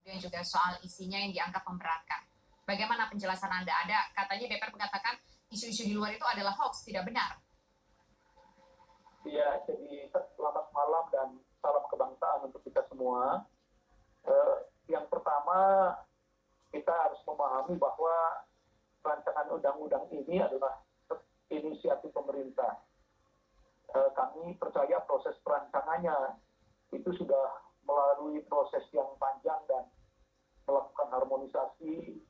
dan juga soal isinya yang dianggap memberatkan. Bagaimana penjelasan Anda? Ada katanya DPR mengatakan isu-isu di luar itu adalah hoax, tidak benar. Iya, jadi selamat malam dan salam kebangsaan untuk kita semua. Yang pertama, kita harus memahami bahwa rancangan undang-undang ini adalah inisiatif pemerintah. Kami percaya proses perancangannya itu sudah melalui proses yang panjang dan melakukan harmonisasi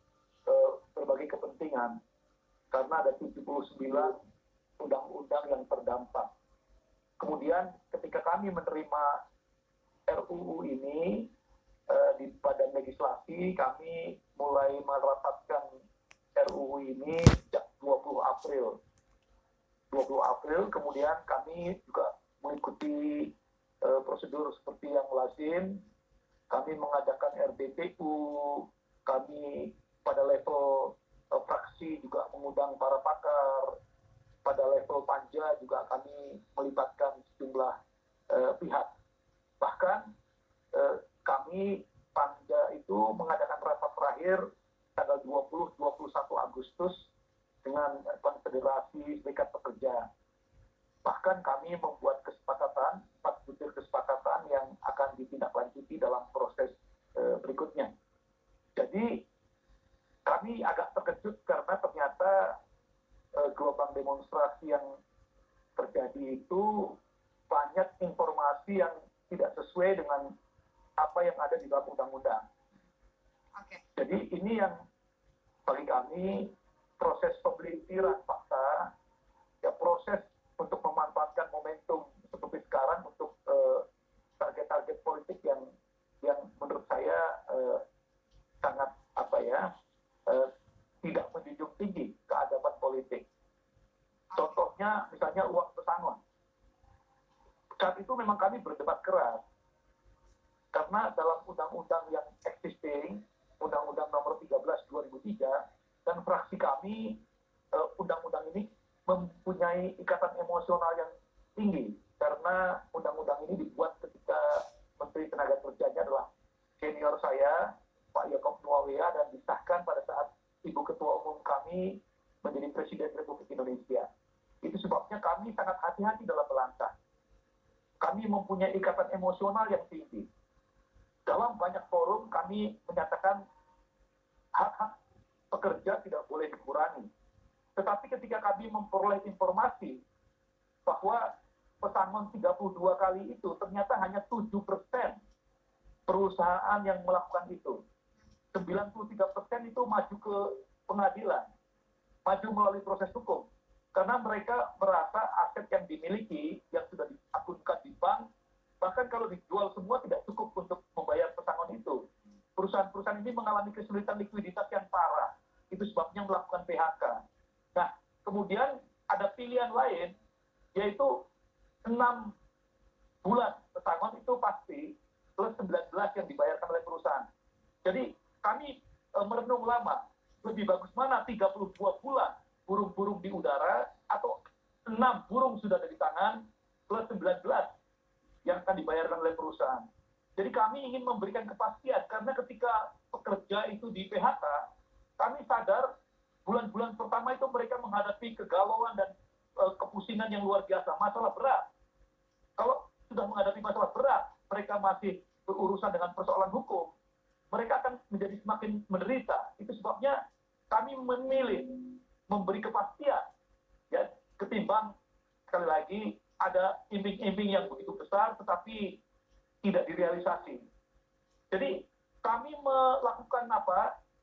berbagai kepentingan, karena ada 79 undang-undang yang terdampak. Kemudian ketika kami menerima RUU ini di Badan Legislasi, kami mulai merapatkan RUU ini sejak 20 April. Kemudian kami juga mengikuti prosedur seperti yang lazim. Kami mengadakan RDPU, kami pada level fraksi juga mengundang para pakar, pada level panja juga kami melibatkan sejumlah pihak. Bahkan kami panja itu mengadakan rapat terakhir tanggal 20-21 Agustus dengan Konfederasi Serikat Pekerja. Bahkan kami membuat kesepakatan, 4 butir kesepakatan yang akan ditindaklanjuti dalam proses berikutnya. Jadi kami agak terkejut karena ternyata gelombang demonstrasi yang terjadi itu banyak informasi yang tidak sesuai dengan apa yang ada di dalam undang-undang. Okay. Jadi ini yang bagi kami proses pemblintiran fakta, ya proses untuk memanfaatkan momentum seperti sekarang untuk target-target politik yang menurut saya sangat tidak menjunjung tinggi keadaban politik. Contohnya misalnya uang pesangon. Saat itu memang kami berdebat keras karena dalam undang-undang yang existing, Undang-Undang Nomor 13 2003, dan fraksi kami undang-undang ini mempunyai ikatan emosional yang tinggi karena undang-undang ini dibuat ketika Menteri Tenaga Kerjanya adalah senior saya, Pak Yakob Nuawea, dan disahkan pada saat Ibu Ketua Umum kami menjadi Presiden Republik Indonesia. Itu sebabnya kami sangat hati-hati dalam melangkah. Kami mempunyai ikatan emosional yang tinggi. Dalam banyak forum kami menyatakan hak-hak pekerja tidak boleh dikurangi. Tetapi ketika kami memperoleh informasi bahwa pesangon 32 kali itu ternyata hanya 7% perusahaan yang melakukan itu. 93% itu maju ke pengadilan, maju melalui proses hukum. Karena mereka merasa aset yang dimiliki, yang sudah diakunkan di bank, bahkan kalau dijual semua tidak cukup untuk membayar pesangon itu. Perusahaan-perusahaan ini mengalami kesulitan likuiditas yang parah. Itu sebabnya melakukan PHK. Nah, kemudian ada pilihan lain, yaitu 6 bulan pesangon itu pasti, plus 19 yang dibayarkan oleh perusahaan. Jadi kami merenung lama, lebih bagus mana 32 bulan burung-burung di udara, atau 6 burung sudah ada di tangan, plus 19 yang akan dibayarkan oleh perusahaan. Jadi kami ingin memberikan kepastian, karena ketika pekerja itu di PHK, kami sadar bulan-bulan pertama itu mereka menghadapi kegalauan dan kepusingan yang luar biasa, masalah berat. Kalau sudah menghadapi masalah berat, mereka masih berurusan dengan persoalan hukum, mereka akan menjadi semakin menderita. Itu sebabnya kami memilih memberi kepastian, ya, ketimbang sekali lagi ada iming-iming yang begitu besar tetapi tidak direalisasi. Jadi kami melakukan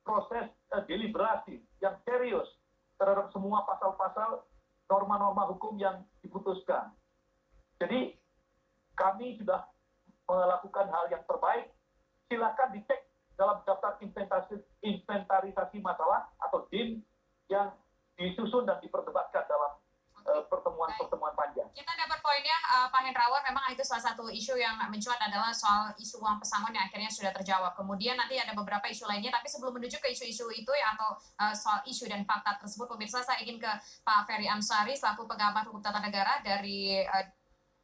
proses deliberasi yang serius terhadap semua pasal-pasal norma-norma hukum yang diputuskan. Jadi kami sudah melakukan hal yang terbaik. Silakan dicek dalam daftar inventarisasi masalah atau DIM yang disusun dan diperdebatkan dalam pertemuan-pertemuan panjang. Kita dapat poinnya, Pak Hendrawan. Memang itu salah satu isu yang mencuat adalah soal isu uang pesangon yang akhirnya sudah terjawab. Kemudian nanti ada beberapa isu lainnya, tapi sebelum menuju ke isu-isu itu ya, atau soal isu dan fakta tersebut, pemirsa, saya ingin ke Pak Ferry Amsari selaku pengamat hukum tata negara dari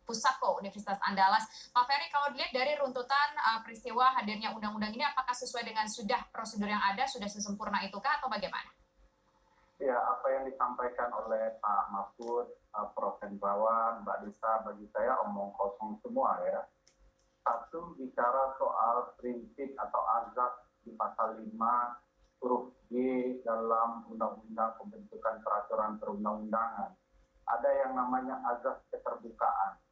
Pusako Universitas Andalas. Pak Ferry, kalau dilihat dari runtutan peristiwa hadirnya undang-undang ini, apakah sesuai dengan sudah prosedur yang ada, sudah sesempurna itukah atau bagaimana? Ya, apa yang disampaikan oleh Pak Mahfud, Prof. Hendrawan, Mbak Disa, bagi saya omong kosong semua ya. Satu, bicara soal prinsip atau azas di pasal 5 huruf G dalam Undang-Undang Pembentukan Peraturan Perundang-Undangan. Ada yang namanya azas keterbukaan.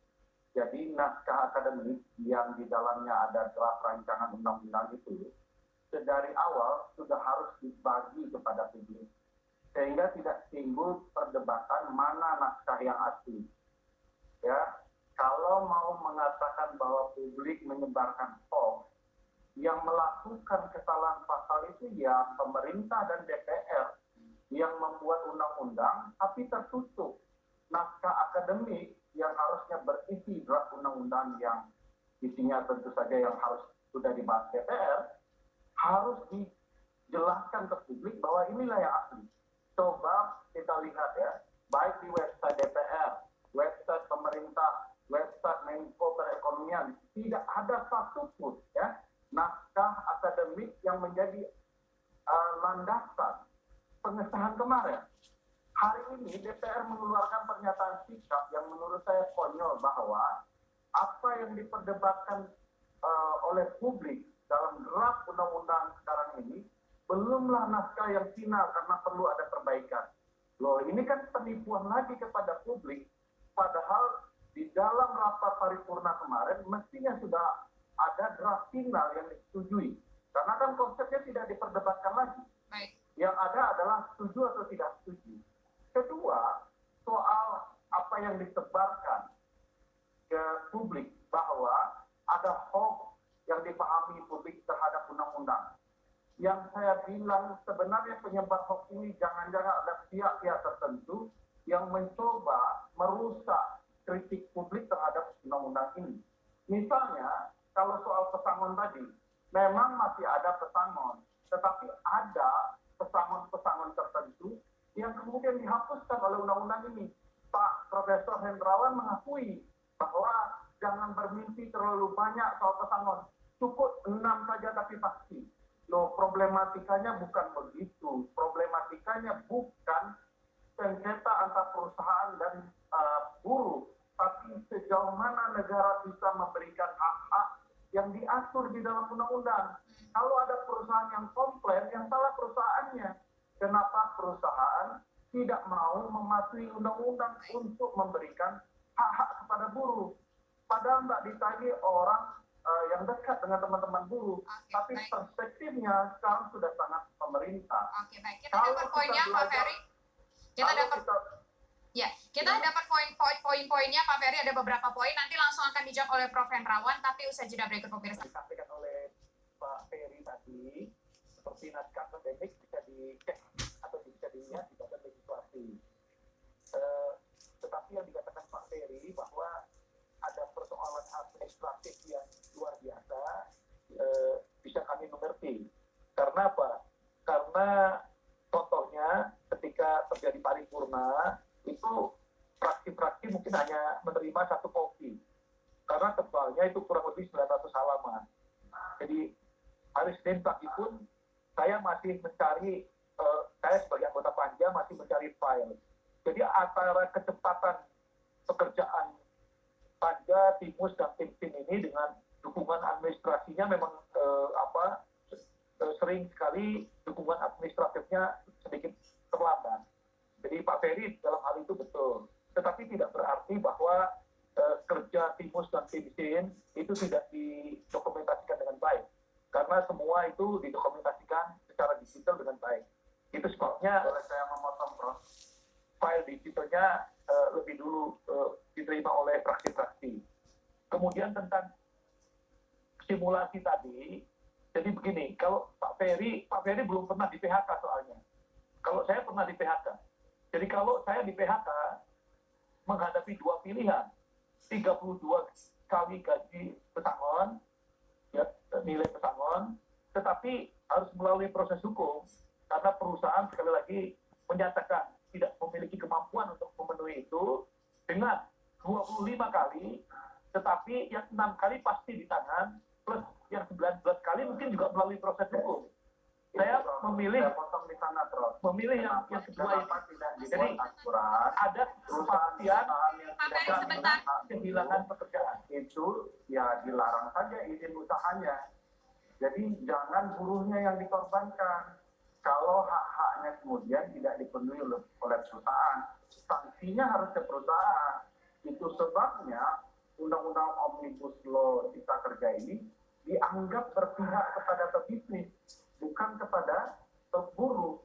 Jadi naskah akademik yang di dalamnya ada draft rancangan undang-undang itu dari awal sudah harus dibagi kepada publik sehingga tidak timbul perdebatan mana naskah yang asli. Ya, kalau mau mengatakan bahwa publik menyebarkan hoax, yang melakukan kesalahan pasal itu ya pemerintah dan DPR yang membuat undang-undang tapi tertutup. Naskah akademik yang harusnya berisi draft undang-undang yang isinya tentu saja yang harus sudah dibahas DPR, harus dijelaskan ke publik bahwa inilah yang asli. Coba kita lihat ya, baik di website DPR, website pemerintah, website Menko Perekonomian, tidak ada satupun ya naskah akademik yang menjadi landasan pengesahan kemarin. Hari ini DPR mengeluarkan pernyataan sikap yang menurut saya konyol bahwa apa yang diperdebatkan oleh publik dalam draft undang-undang sekarang ini belumlah naskah yang final karena perlu ada perbaikan. Loh, ini kan penipuan lagi kepada publik, padahal di dalam rapat paripurna kemarin mestinya sudah ada draft final yang disetujui. Karena kan konsepnya tidak diperdebatkan lagi. Baik. Yang ada adalah setuju atau tidak setuju. Kedua, soal apa yang disebarkan ke publik bahwa ada hoax yang dipahami publik terhadap undang-undang. Yang saya bilang sebenarnya penyebar hoax ini jangan-jangan ada pihak-pihak tertentu yang mencoba merusak kritik publik terhadap undang-undang ini. Misalnya, kalau soal pesangon tadi, memang masih ada pesangon, tetapi ada pesangon-pesangon tertentu yang kemudian dihapuskan oleh undang-undang ini. Pak Profesor Hendrawan mengakui bahwa jangan bermimpi terlalu banyak soal pesangon. Cukup 6 saja tapi pasti. Loh, problematikanya bukan begitu. Problematikanya bukan sengketa antar perusahaan dan buruh, tapi sejauh mana negara bisa memberikan hak-hak yang diatur di dalam undang-undang. Kalau ada perusahaan yang komplain, yang salah perusahaannya. Kenapa perusahaan tidak mau mematuhi undang-undang untuk memberikan hak-hak kepada buruh? Padahal Mbak Dita ini orang yang dekat dengan teman-teman buruh, tapi baik. Perspektifnya sekarang sudah sangat pemerintah. Oke, baik. Kita dapat poinnya, Pak Ferry. Kita dapat poin-poinnya, Pak Ferry. Ada beberapa poin. Nanti langsung akan dijawab oleh Prof. Hendrawan, tapi usai jeda berikut pemirsa. Disampaikan oleh Pak Ferry tadi, seperti naskah akademik bisa dicek atau bisa dilihat di badan legislasi. Tetapi yang dikatakan Pak Ferry bahwa ada persoalan administratif yang luar biasa, bisa kami mengerti. Karena apa? Karena contohnya ketika terjadi paripurna, itu fraksi-fraksi mungkin hanya menerima 1 kopi. Karena tebalnya itu kurang lebih 900 halaman. Jadi hari Senin pagi pun saya masih mencari, saya sebagai anggota Panja masih mencari file. Jadi antara kecepatan pekerjaan Panja, Timus, dan tim-tim ini dengan dukungan administrasinya memang sering sekali dukungan administratifnya sedikit terlambat. Jadi Pak Ferry dalam hal itu betul. Tetapi tidak berarti bahwa kerja Timus dan tim itu tidak didokumentasikan dengan baik. Karena semua itu didokumentasikan secara digital dengan baik. Itu sebabnya oleh saya memotong, Prof, file digitalnya lebih dulu diterima oleh fraksi-fraksi. Kemudian tentang simulasi tadi, jadi begini, kalau Pak Ferry belum pernah di PHK soalnya. Kalau saya pernah di PHK. Jadi kalau saya di PHK menghadapi 2 pilihan, 32 kali gaji pesangon, ya, nilai pesangon, tetapi harus melalui proses hukum karena perusahaan sekali lagi menyatakan tidak memiliki kemampuan untuk memenuhi itu, dengan 25 kali, tetapi yang 6 kali pasti di tangan, plus yang 19 kali mungkin juga melalui proses hukum. Saya memilih yang kedua ini. Jadi ada kepastian sebentar. kehilangan pekerjaan. Itu ya dilarang saja izin usahanya. Jadi jangan buruhnya yang dikorbankan. Kalau hak-haknya kemudian tidak dipenuhi oleh perusahaan, sanksinya harus ke perusahaan. Itu sebabnya Undang-Undang Omnibus Law Cipta Kerja ini dianggap berpihak kepada pebisnis, bukan kepada buruh.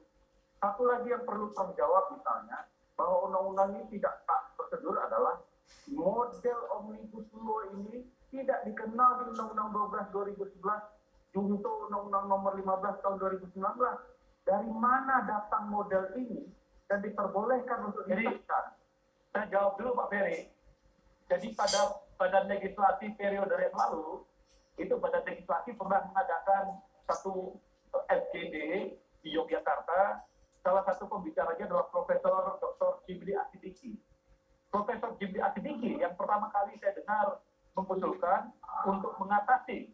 Satu lagi yang perlu terjawab misalnya, bahwa undang-undang ini tidak tak prosedur adalah model Omnibus Law ini tidak dikenal di Undang-Undang 12 2011, junto Undang-Undang nomor 15 tahun 2019. Dari mana datang model ini dan diperbolehkan untuk disahkan? Saya jawab dulu Pak Ferry. Jadi pada badan legislasi periode yang lalu, itu badan legislasi pernah mengadakan satu SGD di Yogyakarta. Salah satu pembicaranya adalah Profesor Dr. Jimli Asidiki. Profesor Jimli Asidiki yang pertama kali saya dengar mengusulkan untuk mengatasi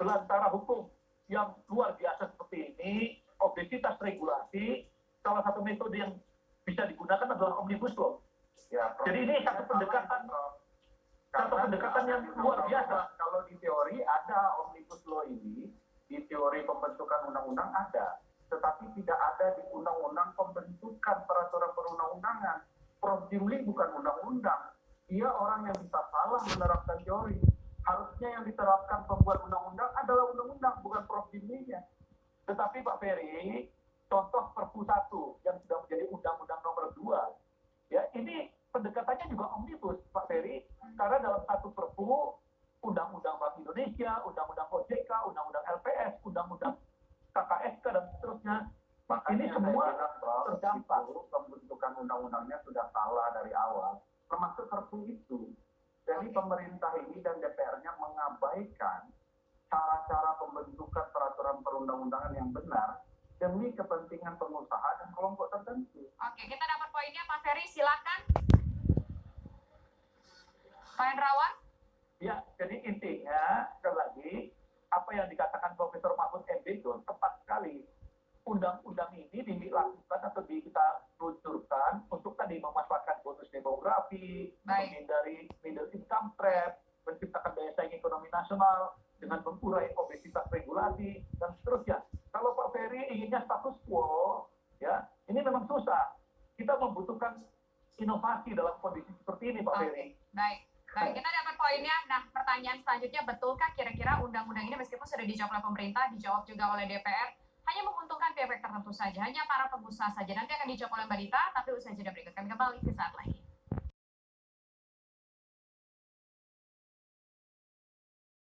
belantara hukum yang luar biasa seperti ini, obesitas regulasi, salah satu metode yang bisa digunakan adalah Omnibus Law. Ya, jadi ini satu pendekatan yang luar biasa. Kalau di teori ada Omnibus Law ini, di teori pembentukan undang-undang ada, tetapi tidak ada di undang-undang pembentukan peraturan perundang-undangan. Prof. Jimli bukan undang-undang, dia orang yang bisa salah menerapkan teori. Harusnya yang diterapkan pembuat undang-undang adalah undang-undang, bukan Prof. Jimli-nya. Tetapi Pak Ferry, contoh Perpu 1 yang sudah menjadi Undang-Undang nomor 2, ya ini pendekatannya juga omnibus, Pak Ferry, karena dalam satu Perpu, Undang-Undang Bank Indonesia, Undang-Undang OJK, Undang-Undang LPS, Undang-Undang KKSK, dan seterusnya, ini semua terdampak. Pembentukan undang-undangnya sudah salah dari awal, termasuk Perpu itu. Jadi pemerintah ini dan DPR-nya mengabaikan cara-cara pembentukan peraturan perundang-undangan yang benar demi kepentingan pengusaha dan kelompok tertentu. Oke, kita dapat poinnya Pak Ferry, silakan. Pak Hendrawan? Ya, jadi intinya, sekali lagi, apa yang dikatakan Profesor Mahfud MD itu tepat sekali. Undang-undang ini dilakukan atau kita luncurkan untuk tadi memanfaatkan bonus demografi, menghindari middle income trap, menciptakan daya saing ekonomi nasional, dengan mengurai obesitas regulasi, dan seterusnya. Kalau Pak Ferry inginnya status quo, ya ini memang susah. Kita membutuhkan inovasi dalam kondisi seperti ini, Pak Ferry. Baik, kita dapat poinnya. Nah, pertanyaan selanjutnya, betulkah kira-kira undang-undang ini meskipun sudah dijawab oleh pemerintah, dijawab juga oleh DPR, hanya menguntungkan pihak tertentu saja, hanya para pengusaha saja? Nanti akan dijawab oleh Mbak Dita, tapi usai jeda berikut. Kami kembali ke saat lagi.